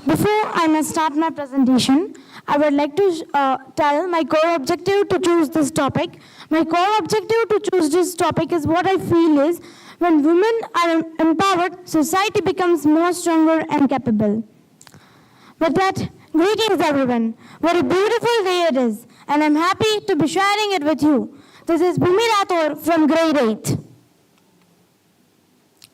Before I must start my presentation, I would like to tell my core objective to choose this topic. My core objective to choose this topic is what I feel is when women are empowered, society becomes more stronger and capable. With that, greetings everyone. What a beautiful day it is, and I'm happy to be sharing it with you. This is Bhumi Rathod from grade 8.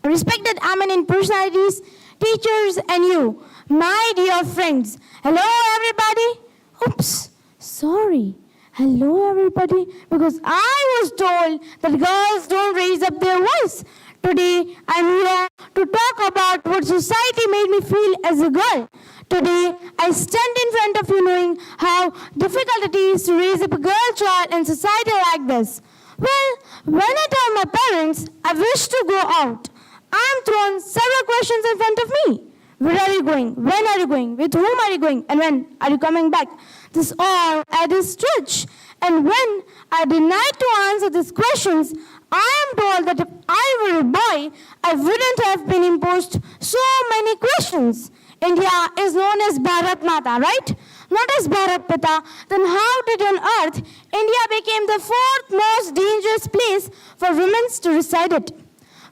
Respected eminent personalities, teachers, and you, my dear friends. Hello everybody. Oops, sorry. Hello everybody, because I was told that girls don't raise up their voice. Today I'm here to talk about what society made me feel as a girl. Today I stand in front of you knowing how difficult it is to raise up a girl child in society like this. Well, when I tell my parents I wish to go out, I am thrown several questions in front of me. Where are you going? When are you going? With whom are you going? And when are you coming back? This all at a stretch. And when I deny to answer these questions, I am told that if I were a boy, I wouldn't have been imposed so many questions. India is known as Bharat Mata, right? Not as Bharat Pita. Then how did on earth India became the fourth most dangerous place for women to reside it?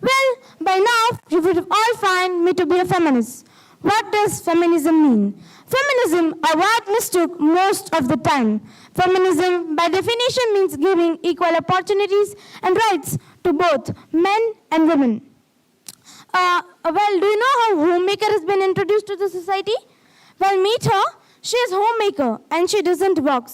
Well, by now, you would all find me to be a feminist. What does feminism mean? Feminism, a word mistook most of the time. Feminism, by definition, means giving equal opportunities and rights to both men and women. Well, do you know how homemaker has been introduced to the society? Well, meet her. She is homemaker and she doesn't work.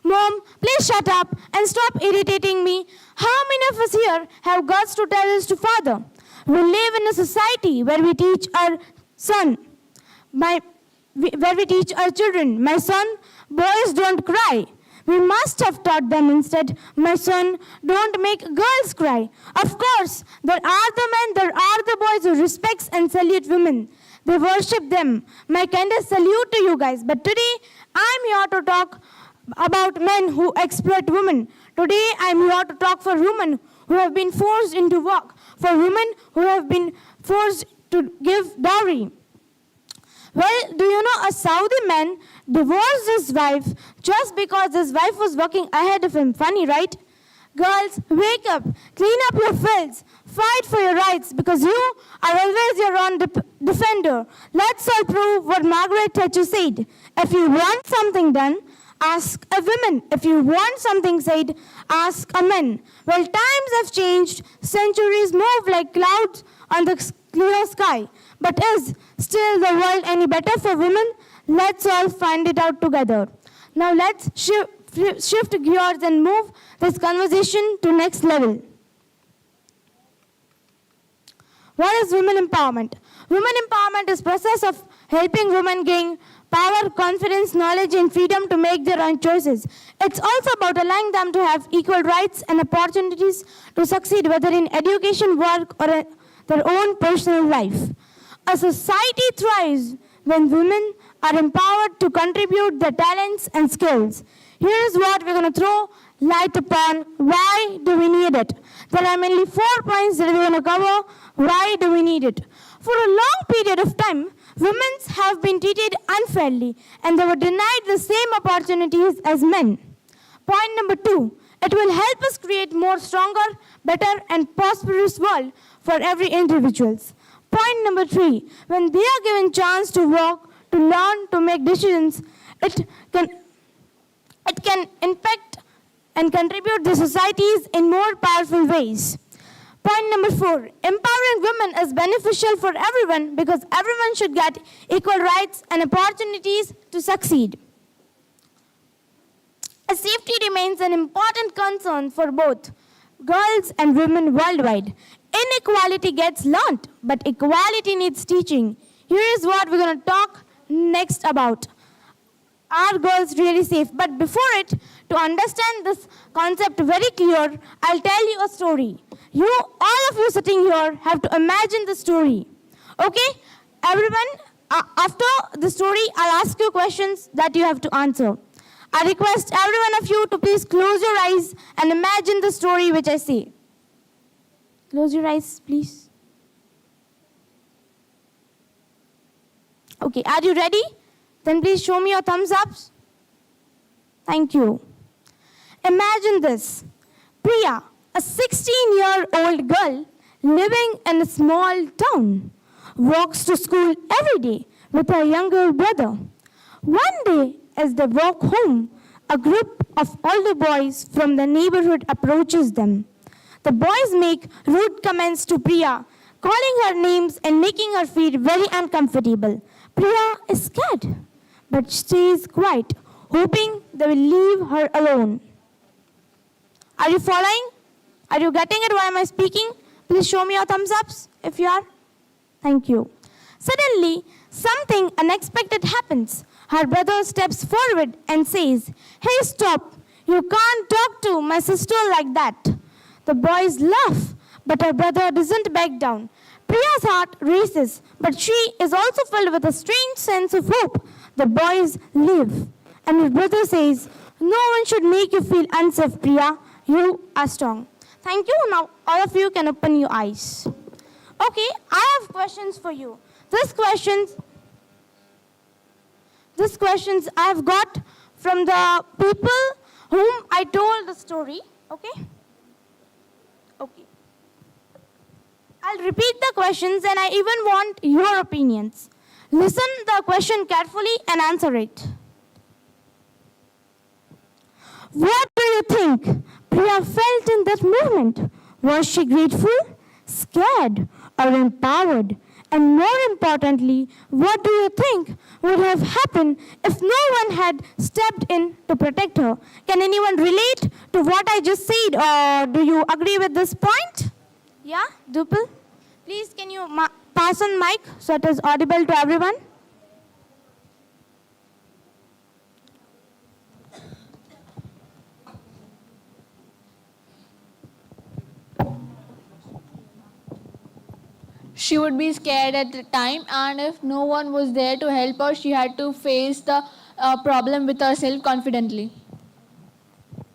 Mom, please shut up and stop irritating me. How many of us here have guts to tell this to father? We live in a society where we teach our children, my son, boys don't cry. We must have taught them instead, my son, don't make girls cry. Of course, there are the men, there are the boys who respect and salute women. They worship them. My kindest salute to you guys. But today, I'm here to talk about men who exploit women. Today, I'm here to talk for women who have been forced into work, for women who have been forced to give dowry. Well, do you know a Saudi man divorced his wife just because his wife was working ahead of him? Funny, right? Girls, wake up, clean up your fields, fight for your rights because you are always your own defender. Let's all prove what Margaret Thatcher said. If you want something done, ask a woman. If you want something said, ask a man. Well, times have changed. Centuries move like clouds on the clear sky. But is still the world any better for women? Let's all find it out together. Now let's shift gears and move this conversation to next level. What is women empowerment? Women empowerment is process of helping women gain power, confidence, knowledge, and freedom to make their own choices. It's also about allowing them to have equal rights and opportunities to succeed, whether in education, work, or their own personal life. A society thrives when women are empowered to contribute their talents and skills. Here is what we're going to throw light upon. Why do we need it? There are mainly 4 points that we're going to cover. Why do we need it? For a long period of time, women have been treated unfairly and they were denied the same opportunities as men. Point number 2, it will help us create more stronger, better, and prosperous world for every individual. Point number 3, when they are given chance to work, to learn, to make decisions, it can impact and contribute to societies in more powerful ways. Point number 4, empowering women is beneficial for everyone because everyone should get equal rights and opportunities to succeed. Safety remains an important concern for both girls and women worldwide. Inequality gets learnt, but equality needs teaching. Here is what we're going to talk next about. Are girls really safe? But before it, to understand this concept very clear, I'll tell you a story. All of you sitting here have to imagine the story. Okay? Everyone, after the story, I'll ask you questions that you have to answer. I request every one of you to please close your eyes and imagine the story which I say. Close your eyes, please. Okay, are you ready? Then please show me your thumbs ups. Thank you. Imagine this. Priya, a 16-year-old girl living in a small town, walks to school every day with her younger brother. One day, as they walk home, a group of older boys from the neighborhood approaches them. The boys make rude comments to Priya, calling her names and making her feel very uncomfortable. Priya is scared, but stays quiet, hoping they will leave her alone. Are you following? Are you getting it? Why am I speaking? Please show me your thumbs ups if you are. Thank you. Suddenly, something unexpected happens. Her brother steps forward and says, "Hey, stop. You can't talk to my sister like that." The boys laugh, but her brother doesn't back down. Priya's heart races, but she is also filled with a strange sense of hope. The boys leave, and her brother says, "No one should make you feel unsafe, Priya. You are strong." Thank you. Now all of you can open your eyes. Okay, I have questions for you. These questions I have got from the people whom I told the story. Okay? Okay. I'll repeat the questions and I even want your opinions. Listen the question carefully and answer it. What do you think Priya felt in that moment? Was she grateful, scared, or empowered? And more importantly, what do you think would have happened if no one had stepped in to protect her? Can anyone relate to what I just said, or do you agree with this point? Yeah, Dupal? Please, can you pass on mic so it is audible to everyone? She would be scared at the time, and if no one was there to help her, she had to face the problem with herself confidently.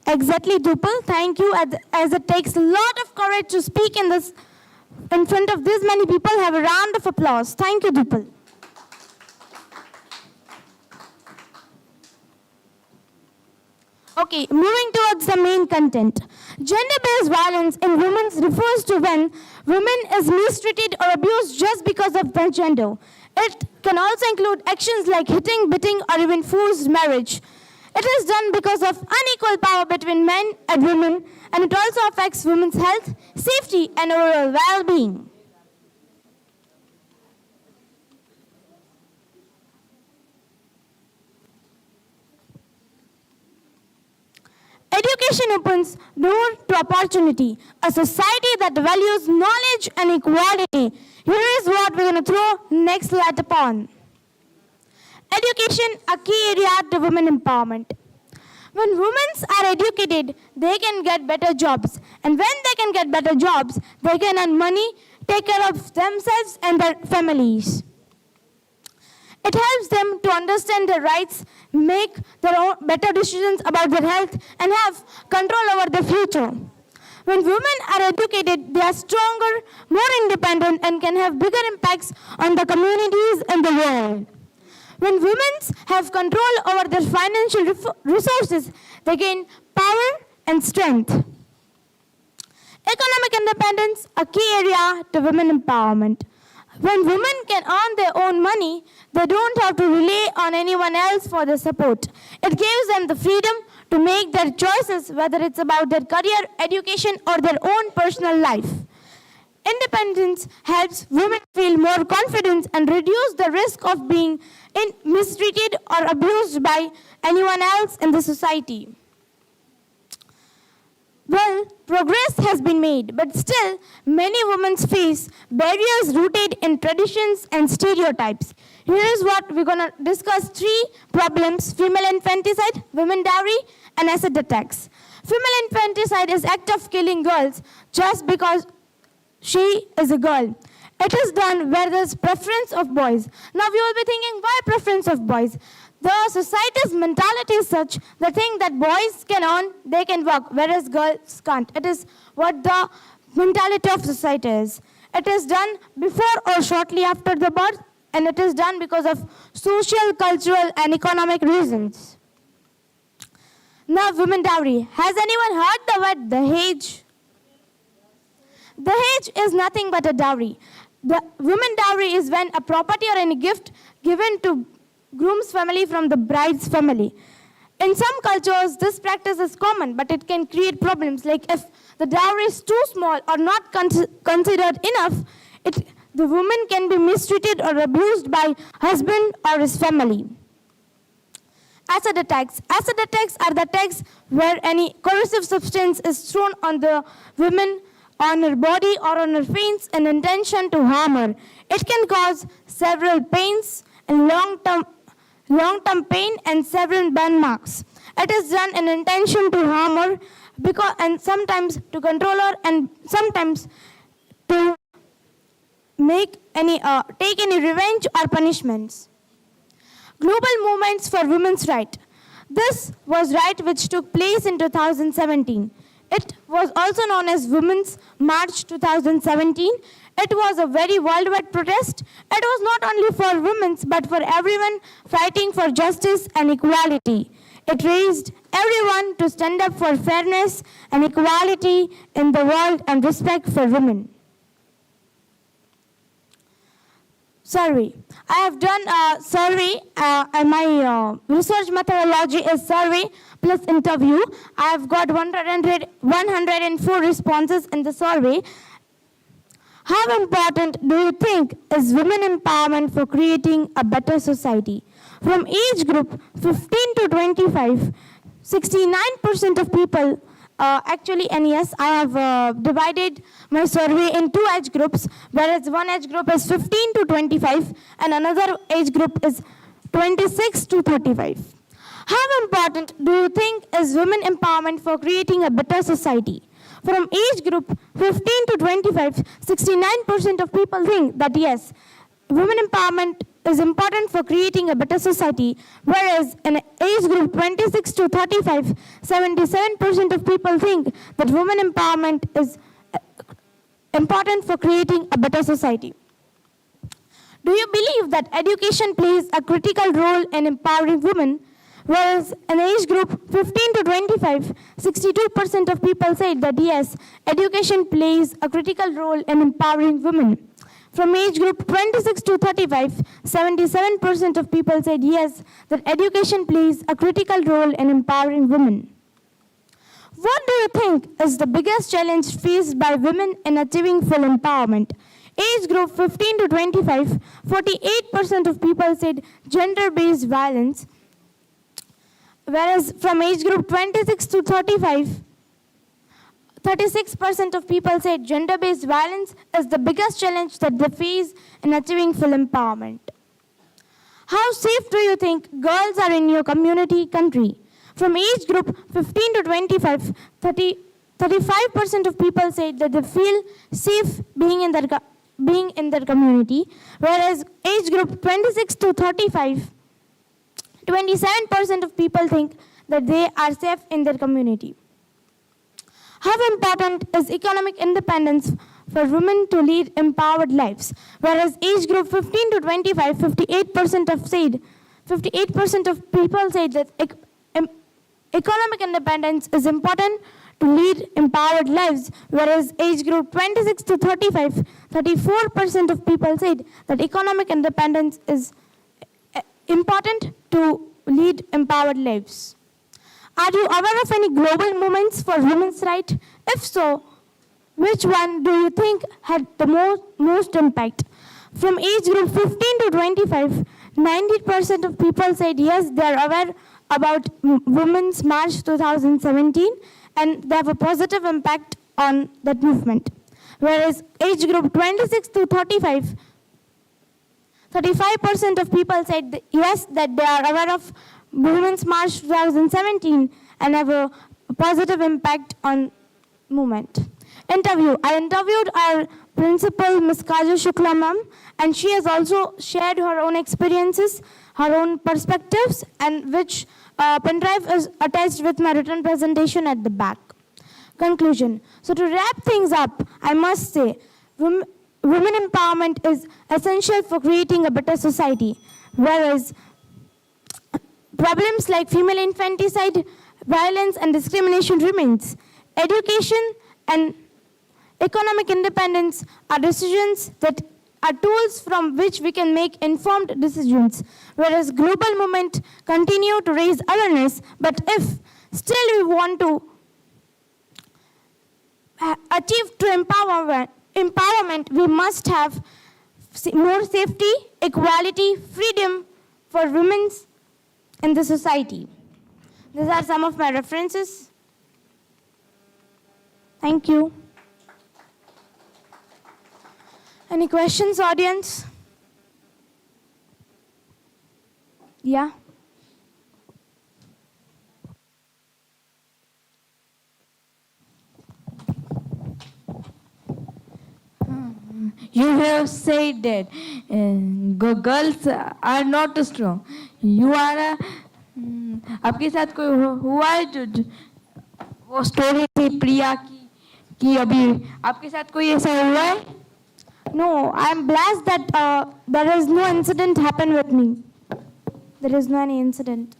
Exactly, Dupal. Thank you. As it takes a lot of courage to speak in front of this many people, have a round of applause. Thank you, Dupal. Okay, moving towards the main content. Gender-based violence in women refers to when women is mistreated or abused just because of their gender. It can also include actions like hitting, beating, or even forced marriage. It is done because of unequal power between men and women, and it also affects women's health, safety, and overall well-being. Education opens door to opportunity. A society that values knowledge and equality. Here is what we're going to throw next light upon. Education, a key area to women empowerment. When women are educated, they can get better jobs. And when they can get better jobs, they can earn money, take care of themselves and their families. It helps them to understand their rights, make their own better decisions about their health, and have control over their future. When women are educated, they are stronger, more independent, and can have bigger impacts on the communities and the world. When women have control over their financial resources, they gain power and strength. Economic independence, a key area to women empowerment. When women can earn their own money, they don't have to rely on anyone else for their support. It gives them the freedom to make their choices, whether it's about their career, education, or their own personal life. Independence helps women feel more confident and reduce the risk of being mistreated or abused by anyone else in the society. Well, progress has been made, but still, many women face barriers rooted in traditions and stereotypes. Here is what we're going to discuss: 3 problems: female infanticide, women dowry, and acid attacks. Female infanticide is act of killing girls just because she is a girl. It is done where there is preference of boys. Now you will be thinking, why preference of boys? The society's mentality is such, they think that boys can earn, they can work, whereas girls can't. It is what the mentality of society is. It is done before or shortly after the birth, and it is done because of social, cultural, and economic reasons. Now, women dowry. Has anyone heard the word Dahej? Dahej is nothing but a dowry. The women dowry is when a property or any gift given to groom's family from the bride's family. In some cultures, this practice is common, but it can create problems. Like if the dowry is too small or not considered enough, the woman can be mistreated or abused by husband or his family. Acid attacks. Acid attacks are the attacks where any corrosive substance is thrown on the woman, on her body or on her face in intention to harm her. It can cause several pains and long-term pain and several burn marks. It is done in intention to harm her and sometimes to control her and sometimes to take any revenge or punishments. Global movements for women's rights. This was right which took place in 2017. It was also known as Women's March 2017. It was a very worldwide protest. It was not only for women, but for everyone fighting for justice and equality. It raised everyone to stand up for fairness and equality in the world and respect for women. Survey. I have done a survey and my research methodology is survey plus interview. I have got 104 responses in the survey. How important do you think is women empowerment for creating a better society? From age group 15 to 25, 69% of people and yes, I have divided my survey in two age groups, whereas one age group is 15 to 25 and another age group is 26 to 35. How important do you think is women empowerment for creating a better society? From age group 15 to 25, 69% of people think that yes, women empowerment is important for creating a better society, whereas in age group 26 to 35, 77% of people think that women empowerment is important for creating a better society. Do you believe that education plays a critical role in empowering women? Whereas in age group 15 to 25, 62% of people said that yes, education plays a critical role in empowering women. From age group 26 to 35, 77% of people said yes, that education plays a critical role in empowering women. What do you think is the biggest challenge faced by women in achieving full empowerment? Age group 15 to 25, 48% of people said gender-based violence, whereas from age group 26 to 35, 36% of people said gender-based violence is the biggest challenge that they face in achieving full empowerment. How safe do you think girls are in your community, country? From age group 15 to 25, 35% of people said that they feel safe being in their community, whereas age group 26 to 35, 27% of people think that they are safe in their community. How important is economic independence for women to lead empowered lives? Whereas age group 15 to 25, 58% of people say that economic independence is important to lead empowered lives, whereas age group 26 to 35, 34% of people said that economic independence is important to lead empowered lives. Are you aware of any global movements for women's rights? If so, which one do you think had the most impact? From age group 15 to 25, 90% of people said yes, they are aware about Women's March 2017 and they have a positive impact on that movement. Whereas age group 26 to 35, 35% of people said yes, that they are aware of Women's March 2017 and have a positive impact on movement. Interview. I interviewed our principal, Ms. Kaju Shukla ma'am, and she has also shared her own experiences, her own perspectives, and which pen drive is attached with my written presentation at the back. Conclusion. So to wrap things up, I must say, women empowerment is essential for creating a better society, whereas problems like female infanticide, violence and discrimination remains. Education and economic independence are decisions that are tools from which we can make informed decisions, whereas global movement continue to raise awareness, but if still we want to achieve to empowerment, we must have more safety, equality, freedom for women in the society. These are some of my references. Thank you. Any questions, audience? Yeah? You have said that girls are not strong. You are a, आपके साथ कोई हुआ है जो वो story थी प्रिया की कि अभी आपके साथ कोई ऐसा हुआ है? No, I'm blessed that there is no incident happened with me. There is no any incident.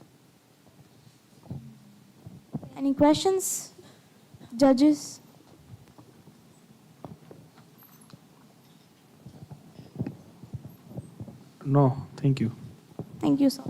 Any questions, judges? No, thank you. Thank you, sir.